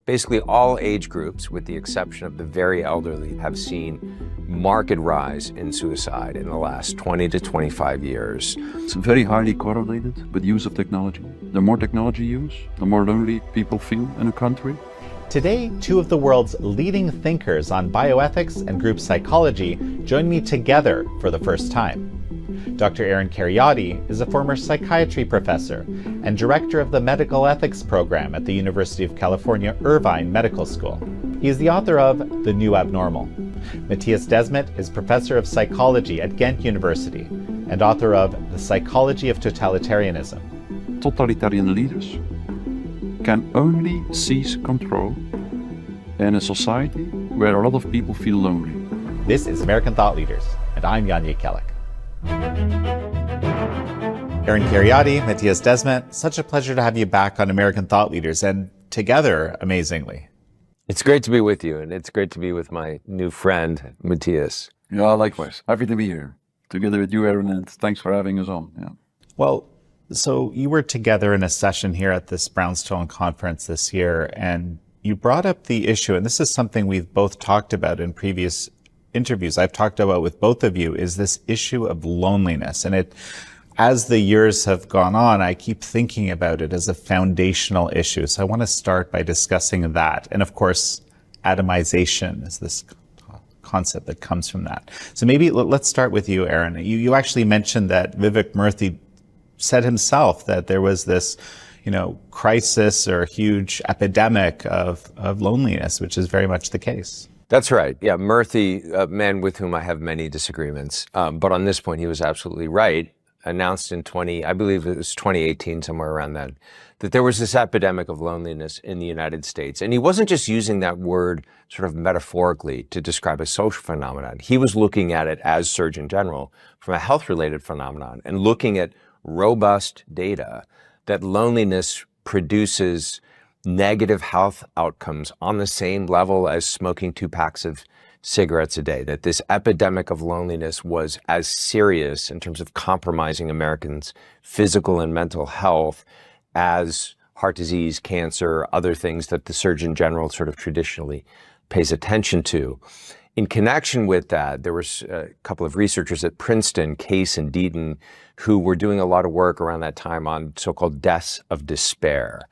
Basically all age groups, with the exception of the very elderly, have seen marked rise in suicide in the last 20 to 25 years. It's very highly correlated with the use of technology. The more technology use, the more lonely people feel in a country. Today, two of the world's leading thinkers on bioethics and group psychology join me together for the first time. Dr. Aaron Kheriaty is a former psychiatry professor and director of the medical ethics program at the University of California, Irvine Medical School. He is the author of The New Abnormal. Matthias Desmet is professor of psychology at Ghent University and author of The Psychology of Totalitarianism. Totalitarian leaders can only seize control in a society where a lot of people feel lonely. This is American Thought Leaders, and I'm Jan Jekielek. Aaron Kheriaty, Matthias Desmet, such a pleasure to have you back on American Thought Leaders, and together, amazingly. It's great to be with you, and it's great to be with my new friend, Matthias. Yeah, likewise. Happy to be here, together with you, Aaron, and thanks for having us on. Yeah. Well, so you were together in a session here at this Brownstone conference this year, and you brought up the issue, and this is something we've both talked about in previous interviews I've talked about with both of you, is this issue of loneliness. And as the years have gone on, I keep thinking about it as a foundational issue. So I want to start by discussing that. And of course, atomization is this concept that comes from that. So maybe let's start with you, Aaron. You actually mentioned that Vivek Murthy said himself that there was this, crisis or huge epidemic of loneliness, which is very much the case. That's right. Yeah, Murthy, a man with whom I have many disagreements, but on this point he was absolutely right, announced in I believe it was 2018, somewhere around then, that there was this epidemic of loneliness in the United States. And he wasn't just using that word sort of metaphorically to describe a social phenomenon. He was looking at it as Surgeon General from a health-related phenomenon and looking at robust data that loneliness produces negative health outcomes on the same level as smoking 2 packs of cigarettes a day, that this epidemic of loneliness was as serious in terms of compromising Americans' physical and mental health as heart disease, cancer, other things that the Surgeon General sort of traditionally pays attention to. In connection with that, there was a couple of researchers at Princeton, Case and Deaton, who were doing a lot of work around that time on so-called deaths of despair.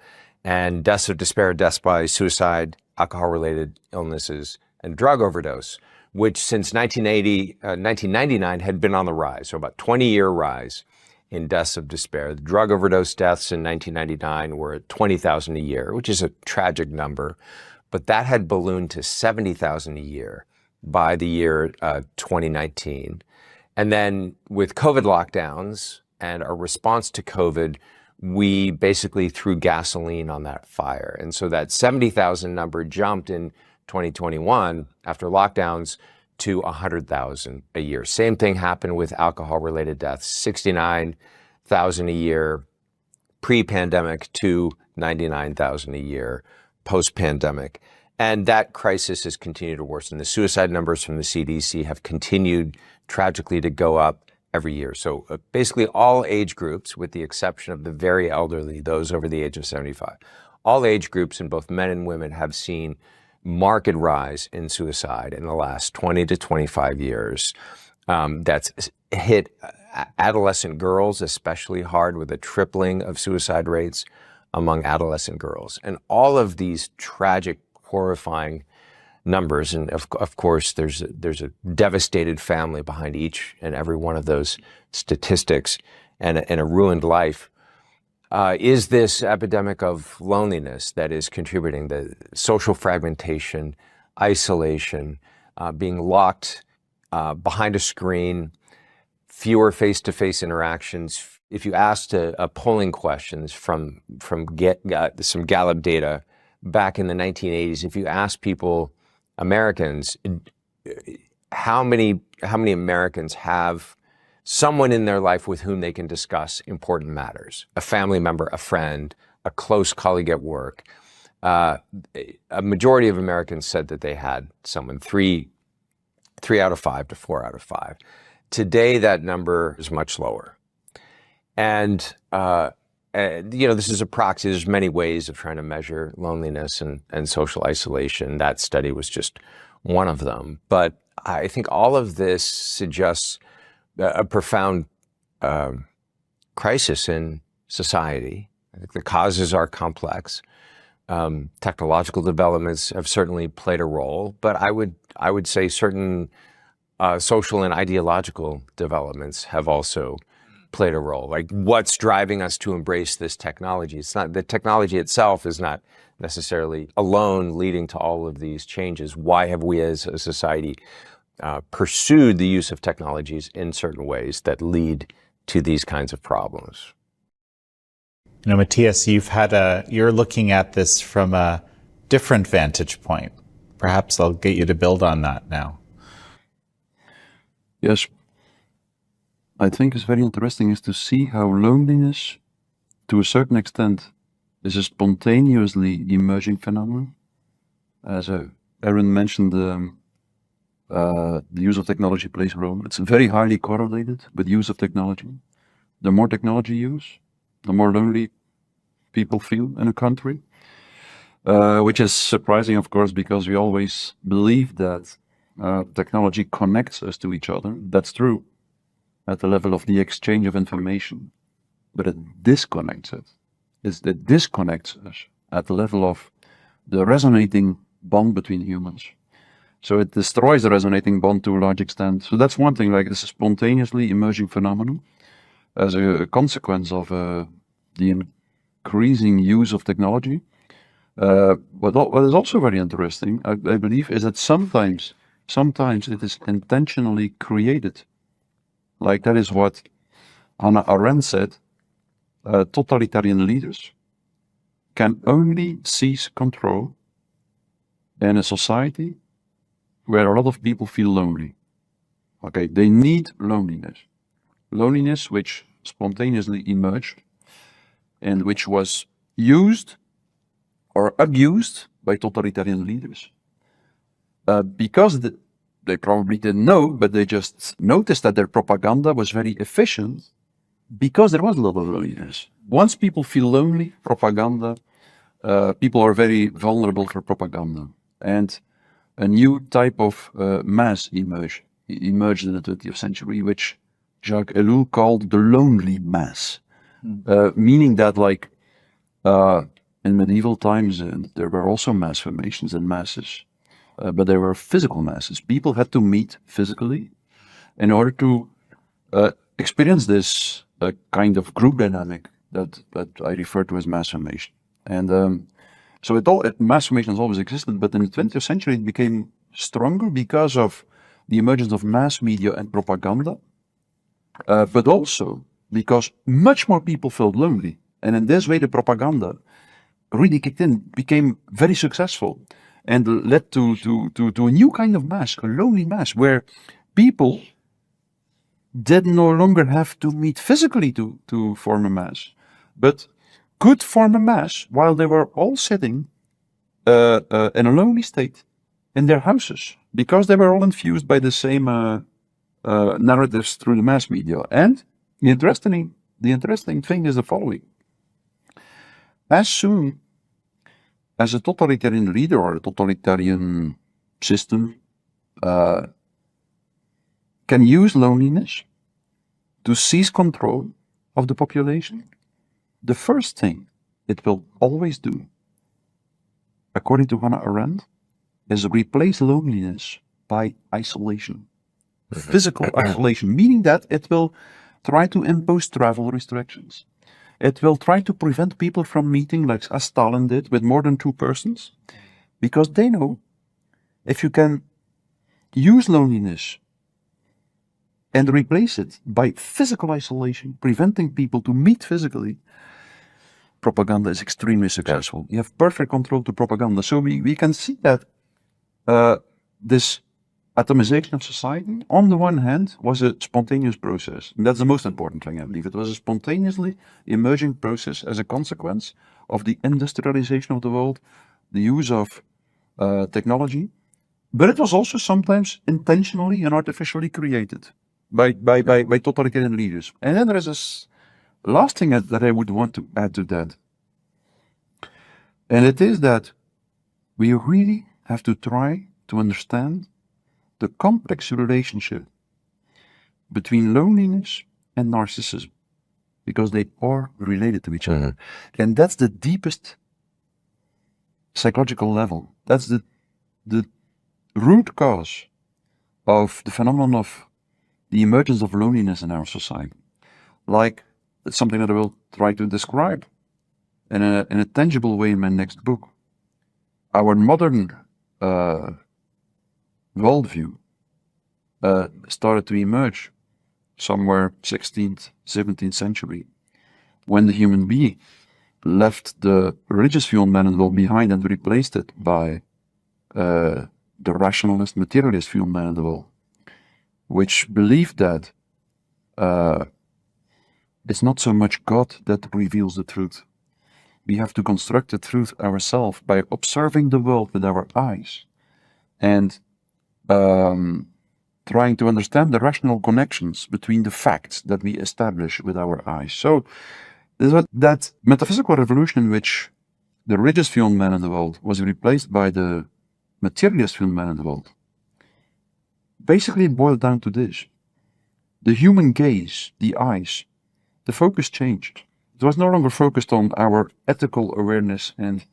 And deaths of despair, deaths by suicide, alcohol-related illnesses, and drug overdose, which since 1999 had been on the rise, so about 20-year rise in deaths of despair. The drug overdose deaths in 1999 were at 20,000 a year, which is a tragic number, but that had ballooned to 70,000 a year by the year 2019. And then with COVID lockdowns and our response to COVID, we basically threw gasoline on that fire. And so that 70,000 number jumped in 2021 after lockdowns to 100,000 a year. Same thing happened with alcohol-related deaths, 69,000 a year pre-pandemic to 99,000 a year post-pandemic. And that crisis has continued to worsen. The suicide numbers from the CDC have continued tragically to go up every year. So basically all age groups, with the exception of the very elderly, those over the age of 75, all age groups in both men and women have seen marked rise in suicide in the last 20 to 25 years. That's hit adolescent girls especially hard, with a tripling of suicide rates among adolescent girls. And all of these tragic, horrifying numbers, and of course there's a devastated family behind each and every one of those statistics, and a ruined life, is this epidemic of loneliness that is contributing. The social fragmentation, isolation, being locked behind a screen, fewer face-to-face interactions. If you asked polling questions from some Gallup data back in the 1980s, if you asked people, Americans, how many Americans have someone in their life with whom they can discuss important matters? A family member, a friend, a close colleague at work. A majority of Americans said that they had someone, 3 out of 5 to 4 out of 5. Today, that number is much lower. And this is a proxy. There's many ways of trying to measure loneliness and social isolation. That study was just one of them. But I think all of this suggests a profound crisis in society. I think the causes are complex. Technological developments have certainly played a role, but I would say certain social and ideological developments have also played a role. Like, what's driving us to embrace this technology? It's not the technology itself is not necessarily alone leading to all of these changes. Why have we as a society pursued the use of technologies in certain ways that lead to these kinds of problems? Matthias, you're looking at this from a different vantage point. Perhaps I'll get you to build on that now. Yes. I think it's very interesting is to see how loneliness, to a certain extent, is a spontaneously emerging phenomenon. As Aaron mentioned, the use of technology plays a role. It's very highly correlated with use of technology. The more technology use, the more lonely people feel in a country, which is surprising, of course, because we always believe that technology connects us to each other. That's true at the level of the exchange of information, but it disconnects us. It disconnects us at the level of the resonating bond between humans. So it destroys the resonating bond to a large extent. So that's one thing, like this is a spontaneously emerging phenomenon as a consequence of the increasing use of technology. What is also very interesting, I believe, is that sometimes it is intentionally created. Like that is what Arendt said, totalitarian leaders can only seize control in a society where a lot of people feel lonely. Okay, they need loneliness. Loneliness which spontaneously emerged and which was used or abused by totalitarian leaders. Because they probably didn't know, but they just noticed that their propaganda was very efficient because there was a lot of loneliness. Once people feel lonely, people are very vulnerable for propaganda. And a new type of mass emerged in the 20th century, which Jacques Ellul called the lonely mass. Meaning that, like, in medieval times, there were also mass formations and masses. But there were physical masses. People had to meet physically in order to experience this kind of group dynamic that I refer to as mass formation. And so mass formation has always existed, but in the 20th century it became stronger because of the emergence of mass media and propaganda, but also because much more people felt lonely. And in this way the propaganda really kicked in, became very successful, and led to a new kind of mass, a lonely mass, where people did no longer have to meet physically to form a mass, but could form a mass while they were all sitting in a lonely state in their houses, because they were all infused by the same narratives through the mass media. And the interesting thing is the following. As soon as a totalitarian leader or a totalitarian system can use loneliness to seize control of the population, the first thing it will always do, according to Hannah Arendt, is replace loneliness by isolation. Physical isolation, meaning that it will try to impose travel restrictions. It will try to prevent people from meeting, like as Stalin did, with more than 2 persons, because they know if you can use loneliness and replace it by physical isolation, preventing people to meet physically, propaganda is extremely successful. You have perfect control to propaganda. So we can see that this atomization of society, on the one hand, was a spontaneous process. And that's the most important thing, I believe. It was a spontaneously emerging process as a consequence of the industrialization of the world, the use of technology. But it was also sometimes intentionally and artificially created by totalitarian leaders. And then there is last thing that I would want to add to that, and it is that we really have to try to understand the complex relationship between loneliness and narcissism, because they are related to each other. And that's the deepest psychological level. That's the root cause of the phenomenon of the emergence of loneliness in our society. Like, it's something that I will try to describe in a tangible way in my next book. Our modern worldview started to emerge somewhere 16th, 17th century, when the human being left the religious view on man and world behind and replaced it by the rationalist, materialist view on man and the world, which believed that it's not so much God that reveals the truth. We have to construct the truth ourselves by observing the world with our eyes and trying to understand the rational connections between the facts that we establish with our eyes. So that metaphysical revolution in which the religious view on man and the world was replaced by the materialist view on man and the world basically boiled down to this. The human gaze, the eyes, the focus changed. It was no longer focused on our ethical awareness and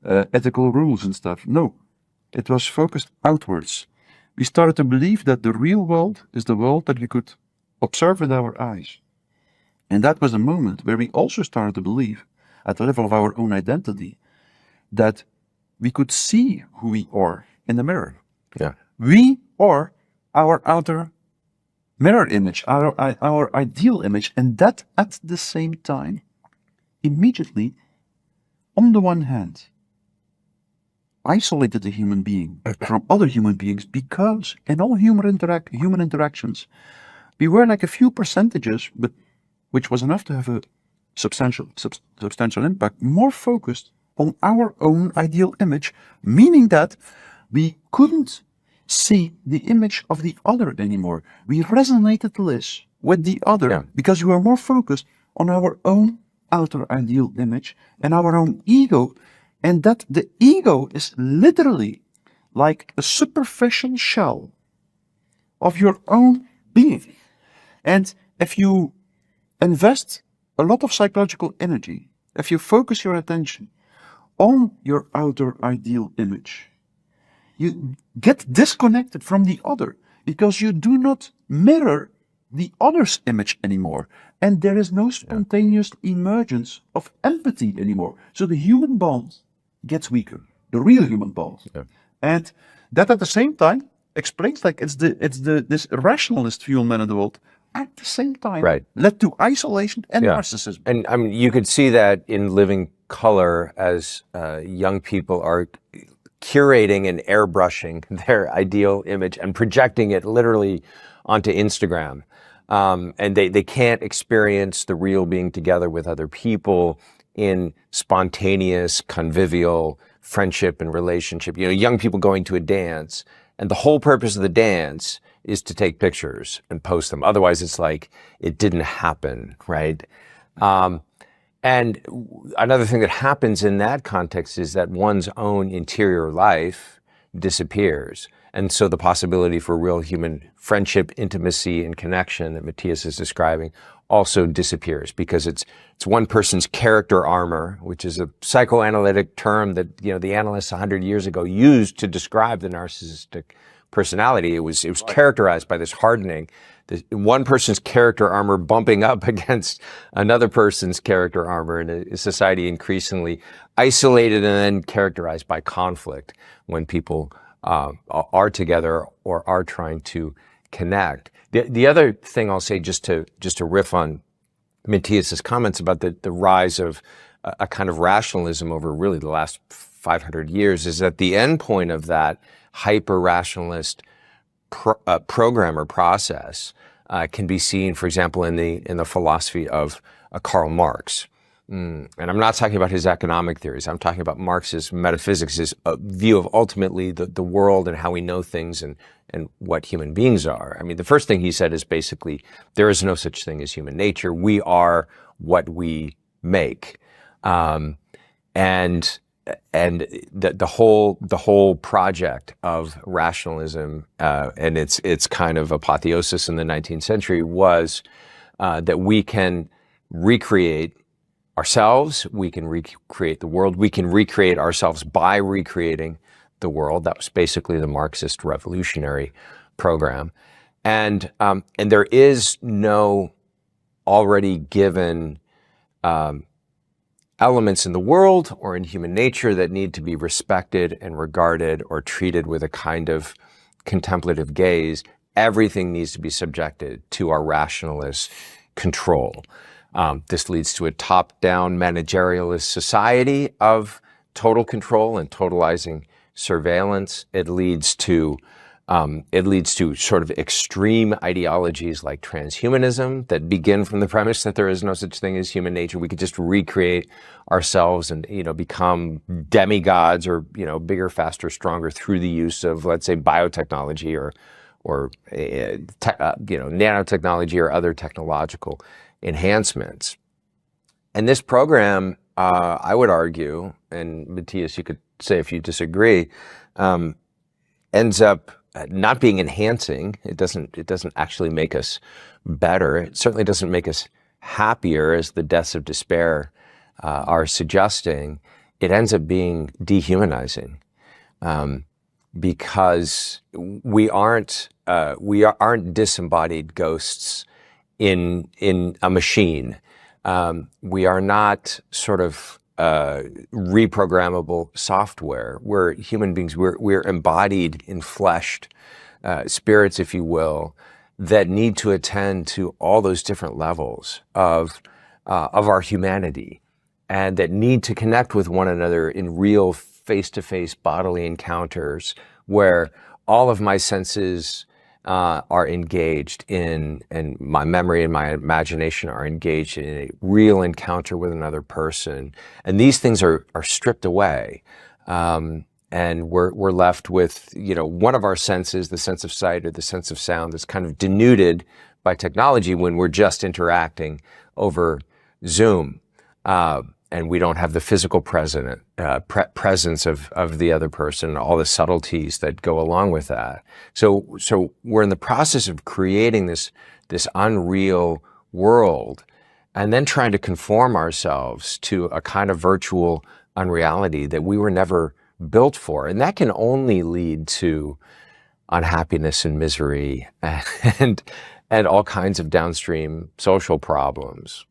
ethical rules and stuff. No, it was focused outwards. We started to believe that the real world is the world that we could observe with our eyes. And that was a moment where we also started to believe, at the level of our own identity, that we could see who we are in the mirror. Yeah. We are our outer mirror image, our ideal image, and that at the same time, immediately, on the one hand, isolated the human being from other human beings, because in all human interactions, we were like a few percentages, but which was enough to have a substantial impact, more focused on our own ideal image, meaning that we couldn't see the image of the other anymore. We resonated less with the other because we were more focused on our own outer ideal image and our own ego, and that the ego is literally like a superficial shell of your own being. And if you invest a lot of psychological energy, if you focus your attention on your outer ideal image, you get disconnected from the other because you do not mirror the other's image anymore. And there is no spontaneous emergence of empathy anymore. So the human bond gets weaker, the real human bond. Yeah. And that at the same time explains, like, it's this rationalist view on man and the world at the same time led to isolation and narcissism. And I mean, you could see that in living color as young people are curating and airbrushing their ideal image and projecting it literally onto Instagram. And they can't experience the real being together with other people in spontaneous, convivial friendship and relationship. You know, young people going to a dance, and the whole purpose of the dance is to take pictures and post them. Otherwise, it's like it didn't happen, right? And another thing that happens in that context is that one's own interior life disappears. And so the possibility for real human friendship, intimacy, and connection that Matthias is describing also disappears, because it's one person's character armor, which is a psychoanalytic term that, you know, the analysts 100 years ago used to describe the narcissistic personality. It was characterized by this hardening, one person's character armor bumping up against another person's character armor in a society increasingly isolated and then characterized by conflict when people are together or are trying to connect. The other thing I'll say, just to riff on Matthias's comments about the rise of a kind of rationalism over really the last 500 years, is that the end point of that hyper-rationalist program or process can be seen, for example, in the philosophy of Karl Marx. And I'm not talking about his economic theories. I'm talking about Marx's metaphysics, his view of ultimately the world and how we know things and what human beings are. I mean, the first thing he said is basically, there is no such thing as human nature. We are what we make. And the whole project of rationalism and its kind of apotheosis in the 19th century was that we can recreate ourselves, we can recreate the world, we can recreate ourselves by recreating the world. That was basically the Marxist revolutionary program. And there is no already given elements in the world or in human nature that need to be respected and regarded or treated with a kind of contemplative gaze. Everything needs to be subjected to our rationalist control. This leads to a top-down managerialist society of total control and totalizing surveillance. It leads to sort of extreme ideologies like transhumanism that begin from the premise that there is no such thing as human nature. We could just recreate ourselves and, become demigods or, bigger, faster, stronger through the use of, let's say, biotechnology or nanotechnology or other technological enhancements. And this program, I would argue, and Matthias, you could say if you disagree, ends up not being enhancing. It doesn't actually make us better. It certainly doesn't make us happier, as the deaths of despair are suggesting. It ends up being dehumanizing because we aren't disembodied ghosts in a machine. We are not sort of reprogrammable software. We're human beings. We're embodied, enfleshed spirits, if you will, that need to attend to all those different levels of our humanity, and that need to connect with one another in real face-to-face bodily encounters, where all of my senses are engaged in, and my memory and my imagination are engaged in a real encounter with another person. And these things are stripped away. And we're left with, one of our senses, the sense of sight or the sense of sound, that's kind of denuded by technology when we're just interacting over Zoom. And we don't have the physical presence of the other person, all the subtleties that go along with that. So we're in the process of creating this unreal world, and then trying to conform ourselves to a kind of virtual unreality that we were never built for. And that can only lead to unhappiness and misery and all kinds of downstream social problems.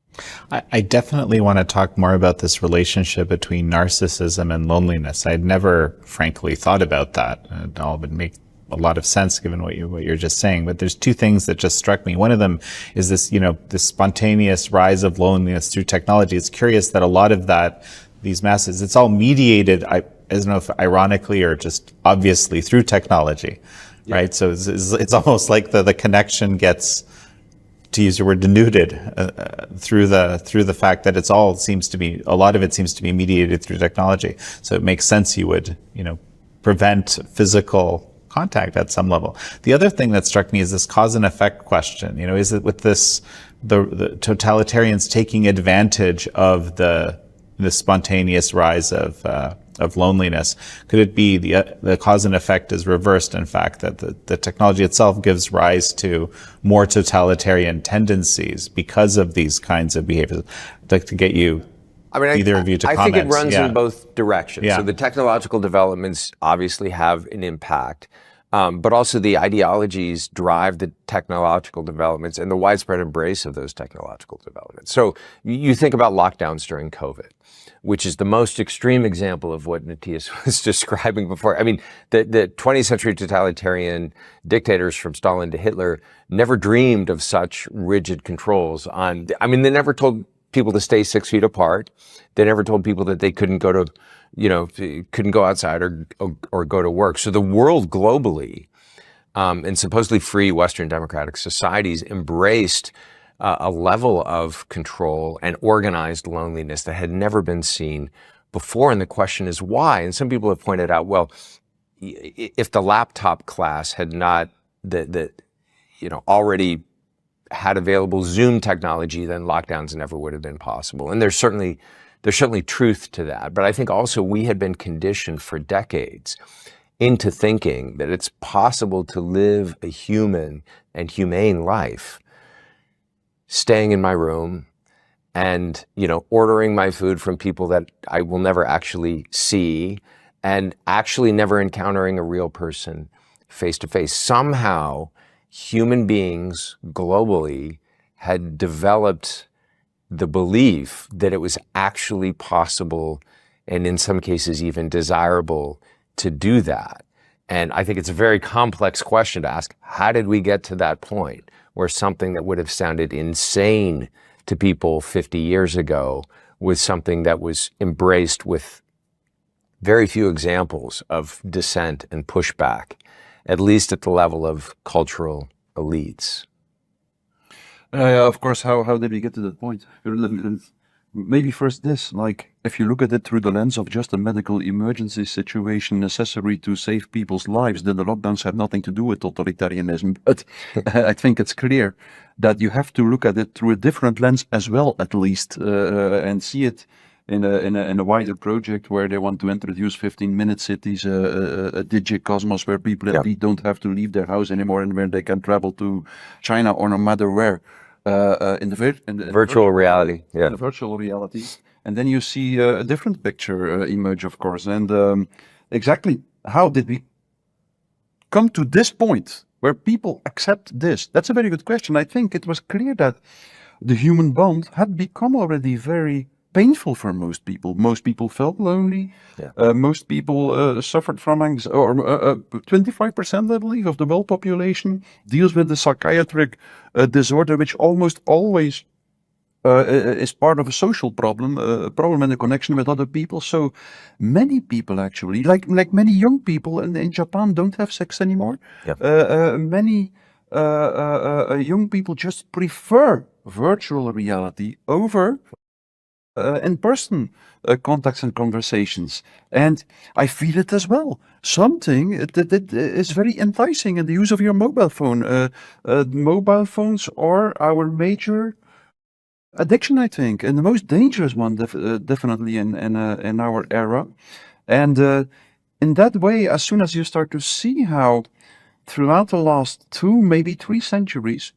I definitely want to talk more about this relationship between narcissism and loneliness. I'd never, frankly, thought about that. It all would make a lot of sense given what you're just saying. But there's two things that just struck me. One of them is this, this spontaneous rise of loneliness through technology. It's curious that a lot of these masses, it's all mediated, I don't know if ironically or just obviously, through technology, yeah. Right? So it's almost like the connection gets, to use your word, denuded through the fact that a lot of it seems to be mediated through technology. So it makes sense you would, prevent physical contact at some level. The other thing that struck me is this cause and effect question. Is it with this, the totalitarians taking advantage of the spontaneous rise of loneliness? Could it be the cause and effect is reversed, in fact, that the technology itself gives rise to more totalitarian tendencies because of these kinds of behaviors? I'd like to get you, either of you, to comment. I think it runs in both directions. Yeah. So the technological developments obviously have an impact, but also the ideologies drive the technological developments and the widespread embrace of those technological developments. So you think about lockdowns during COVID, which is the most extreme example of what Matthias was describing before. The 20th century totalitarian dictators from Stalin to Hitler never dreamed of such rigid controls on, they never told people to stay 6 feet apart. They never told people that they couldn't go to, couldn't go outside or go to work. So the world globally, and supposedly free Western democratic societies embraced a level of control and organized loneliness that had never been seen before. And the question is why? And some people have pointed out, well, if the laptop class had not already had available Zoom technology, then lockdowns never would have been possible. And there's certainly truth to that. But I think also we had been conditioned for decades into thinking that it's possible to live a human and humane life, staying in my room and, ordering my food from people that I will never actually see, and actually never encountering a real person face to face. Somehow, human beings globally had developed the belief that it was actually possible, and in some cases even desirable, to do that. And I think it's a very complex question to ask. How did we get to that point where something that would have sounded insane to people 50 years ago was something that was embraced with very few examples of dissent and pushback, at least at the level of cultural elites? Of course, how did we get to that point? Maybe first this, like, if you look at it through the lens of just a medical emergency situation necessary to save people's lives, then the lockdowns have nothing to do with totalitarianism. But I think it's clear that you have to look at it through a different lens as well, at least, and see it in a wider project where they want to introduce 15-minute cities, a digicosmos where people indeed don't have to leave their house anymore, and where they can travel to China or no matter where. In the virtual reality, in the virtual reality, and then you see a different picture emerge, of course. And exactly how did we come to this point where people accept this? That's a very good question. I think it was clear that the human bond had become already very painful for most people. Most people felt lonely. Most people suffered from anxiety, or 25%, I believe, of the world population deals with the psychiatric disorder, which almost always is part of a social problem, a problem in the connection with other people. So many people actually, like many young people in Japan, don't have sex anymore. Many young people just prefer virtual reality over in-person contacts and conversations. And I feel it as well. Something that is very enticing in the use of your mobile phone. Mobile phones are our major addiction, I think, and the most dangerous one, definitely in our era. And in that way, as soon as you start to see how throughout the last 2, maybe 3 centuries,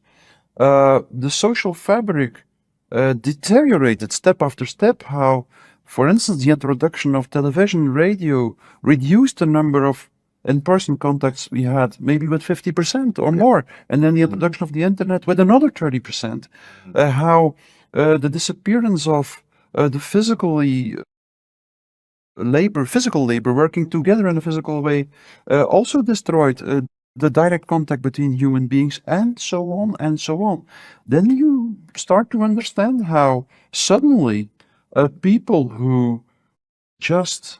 the social fabric deteriorated step after step, how, for instance, the introduction of television, radio reduced the number of in-person contacts we had maybe with 50% or more, and then the introduction of the internet with another 30%. How the disappearance of the physical labor working together in a physical way also destroyed the direct contact between human beings, and so on and so on. Then you start to understand how suddenly people who just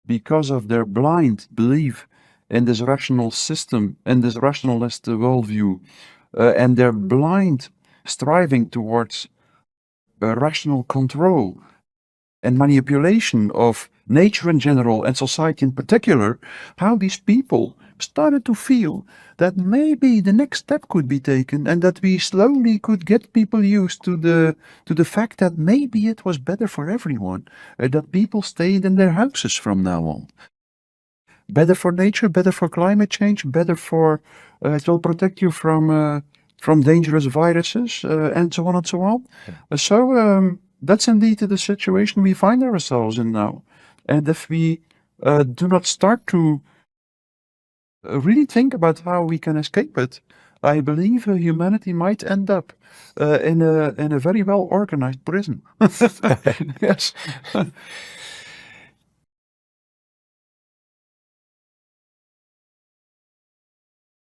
because of their blind belief in this rational system and this rationalist worldview and their blind striving towards rational control and manipulation of nature in general and society in particular, how these people started to feel that maybe the next step could be taken, and that we slowly could get people used to the fact that maybe it was better for everyone, that people stayed in their houses from now on. Better for nature, better for climate change, better for it will protect you from dangerous viruses, and so on and so on. So that's indeed the situation we find ourselves in now. And if we do not start to really think about how we can escape it, I believe humanity might end up in a very well organized prison. Yes.